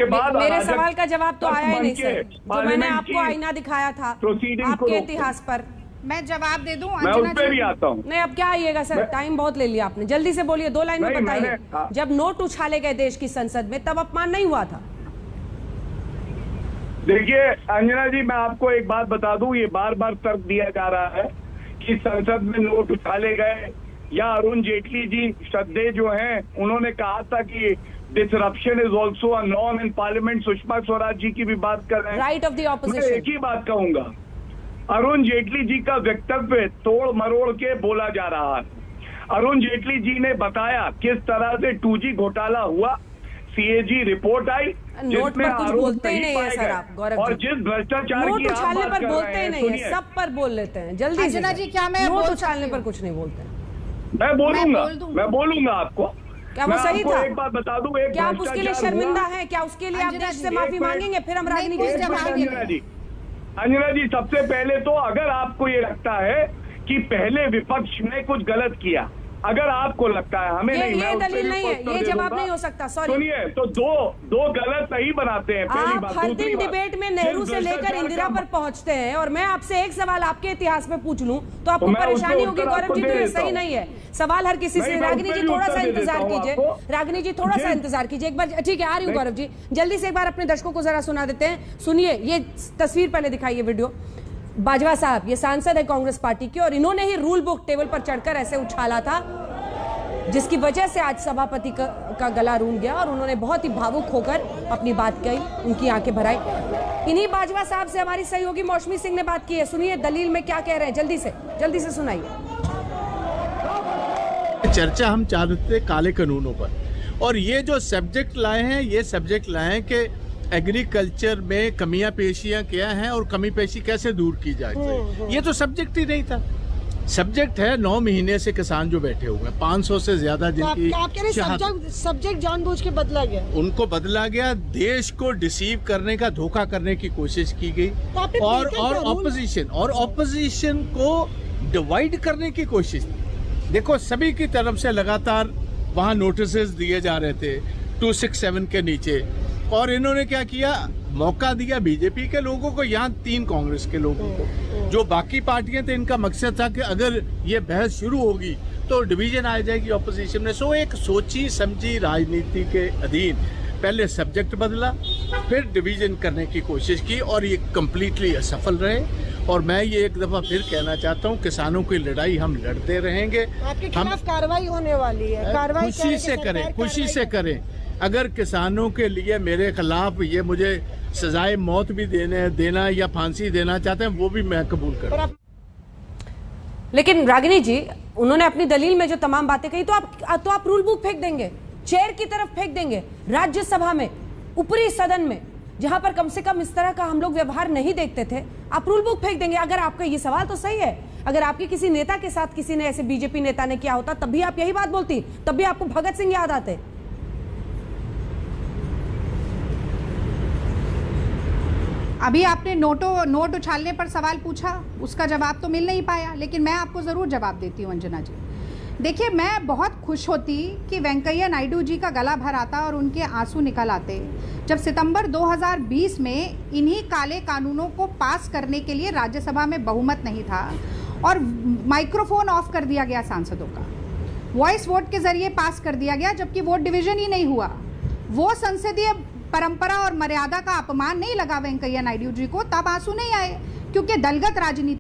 मेरे सवाल का जवाब तो आया ही नहीं सर, जो मैंने आपको आईना दिखाया था आपके इतिहास पर। मैं जवाब दे दूं? मैं उस पे भी आता हूं। नहीं, अब क्या आइएगा सर, टाइम बहुत ले लिया आपने, जल्दी से बोलिए, 2 लाइन में बताइए। जब नोट उछाले गए देश की संसद में तब अपमान नहीं हुआ था? देखिए अंजना जी, मैं आपको एक बात बता दूं, ये बार बार तर्क दिया जा रहा है कि संसद में नोट उछाले गए, या अरुण जेटली जी श्रद्धेय जो हैं उन्होंने कहा था कि disruption is also a norm in parliament. Sushma Swaraj ji की भी बात कर रहे हैं। Right of the opposition. मैं एक ही बात कहूंगा, अरुण जेटली जी का वक्तव्य तोड़ मरोड़ के बोला जा रहा है। अरुण जेटली जी ने बताया किस तरह से 2G घोटाला हुआ, सीएजी रिपोर्ट आई नोट पर कुछ बोलते ही नहीं है सर आप गौरव जी। और जिस भ्रष्टाचार नोट की आप उछालने बात पर कर बोलते रहे ही हैं, नहीं है, सब पर बोल लेते हैं जल्दी से। अंजना जी, क्या मैं नोट उछालने पर कुछ नहीं बोलते हैं? मैं बोलूंगा आपको। क्या वो सही था? एक बात बता दूं, क्या आप उसके लिए शर्मिंदा हैं? क्या उसके लिए आप देश से माफी मांगेंगे? फिर हम राजनीति से मांगेंगे। अंजना जी, सबसे पहले तो अगर आपको ये लगता है कि पहले विपक्ष ने कुछ गलत किया, अगर आपको लगता है, हमें नहीं, ये दलील नहीं है, ये जवाब नहीं हो सकता। सॉरी, सुनिए, तो दो गलत सही बनाते हैं। पहली आप बात। हर दिन डिबेट में नेहरू से लेकर इंदिरा पर पहुंचते हैं, और मैं आपसे एक सवाल आपके इतिहास में पूछ लूं तो आपको परेशानी होगी गौरव जी, तो ये सही नहीं है सवाल हर किसी से। रागिनी जी थोड़ा सा इंतजार कीजिए, रागिनी जी थोड़ा सा इंतजार कीजिए एक बार। ठीक है, आ रही हूँ गौरव जी, जल्दी से एक बार अपने दर्शकों को जरा सुना देते हैं। सुनिए, ये तस्वीर पहले दिखाइए, वीडियो। बाजवा साहब ये सांसद है कांग्रेस पार्टी के, और इन्होंने ही रूल बुक टेबल पर चढ़कर ऐसे उछाला था, जिसकी वजह से आज सभापति का गला रूंध गया और उन्होंने बहुत ही भावुक होकर अपनी बात कही, उनकी आंखें भर आई। इन्हीं बाजवा साहब से हमारी सहयोगी मौसमी सिंह ने बात की है, सुनिए दलील में क्या कह रहे हैं, जल्दी से सुनाइए। चर्चा हम चाहते थे काले कानूनों पर, और ये जो सब्जेक्ट लाए हैं, ये सब्जेक्ट लाए हैं कि एग्रीकल्चर में कमियां पेशियां क्या हैं और कमी पेशी कैसे दूर की जाए। ये तो सब्जेक्ट ही नहीं था। सब्जेक्ट है 9 महीने से किसान जो बैठे हुए हैं, 500 से ज्यादा जिनकी सब्जेक्ट जानबूझ के बदला गया, उनको बदला गया, देश को डिसीव करने का, धोखा करने की कोशिश की गई, और ऑपोजिशन को डिवाइड करने की कोशिश। देखो, सभी की तरफ से लगातार वहां नोटिसेस दिए जा रहे थे 267 के नीचे, और इन्होंने क्या किया, मौका दिया बीजेपी के लोगों को, यहाँ 3 कांग्रेस के लोगों को। जो बाकी पार्टियां थे, इनका मकसद था कि अगर ये बहस शुरू होगी तो डिवीजन आ जाएगी ऑपोजिशन में। सो एक सोची समझी राजनीति के अधीन पहले सब्जेक्ट बदला, फिर डिवीजन करने की कोशिश की, और ये कम्प्लीटली असफल रहे। और मैं ये एक दफा फिर कहना चाहता हूँ, किसानों की लड़ाई हम लड़ते रहेंगे। आपके खिलाफ कार्रवाई होने वाली है, कार्रवाई खुशी से करें। अगर किसानों के लिए मेरे खिलाफ ये मुझे सजाए मौत भी देना या फांसी देना चाहते हैं, वो भी मैं कबूल करूं। लेकिन रागिनी जी, उन्होंने अपनी दलील में जो तमाम बातें कही, तो आप रूल बुक फेंक देंगे, चेयर की तरफ फेंक देंगे, राज्यसभा में, ऊपरी सदन में, जहां पर कम से कम इस तरह का हम लोग व्यवहार नहीं देखते थे, आप रूल बुक फेंक देंगे। अगर आपका ये सवाल तो सही है, अगर आपके किसी नेता के साथ किसी ने ऐसे बीजेपी नेता ने किया होता, तब भी आप यही बात बोलती, तब भी आपको भगत सिंह याद आते। अभी आपने नोट उछालने पर सवाल पूछा, उसका जवाब तो मिल नहीं पाया, लेकिन मैं आपको ज़रूर जवाब देती हूँ अंजना जी। देखिए, मैं बहुत खुश होती कि वेंकैया नायडू जी का गला भर आता और उनके आंसू निकल आते जब सितंबर 2020 में इन्हीं काले कानूनों को पास करने के लिए राज्यसभा में बहुमत नहीं था और माइक्रोफोन ऑफ कर दिया गया सांसदों का, वॉइस वोट के जरिए पास कर दिया गया, जबकि वोट डिवीजन ही नहीं हुआ। वो संसदीय परंपरा और मर्यादा का अपमान नहीं लगा वेंकैया नायडू जी को, तब आंसू नहीं आए, क्योंकि दलगत राजनीति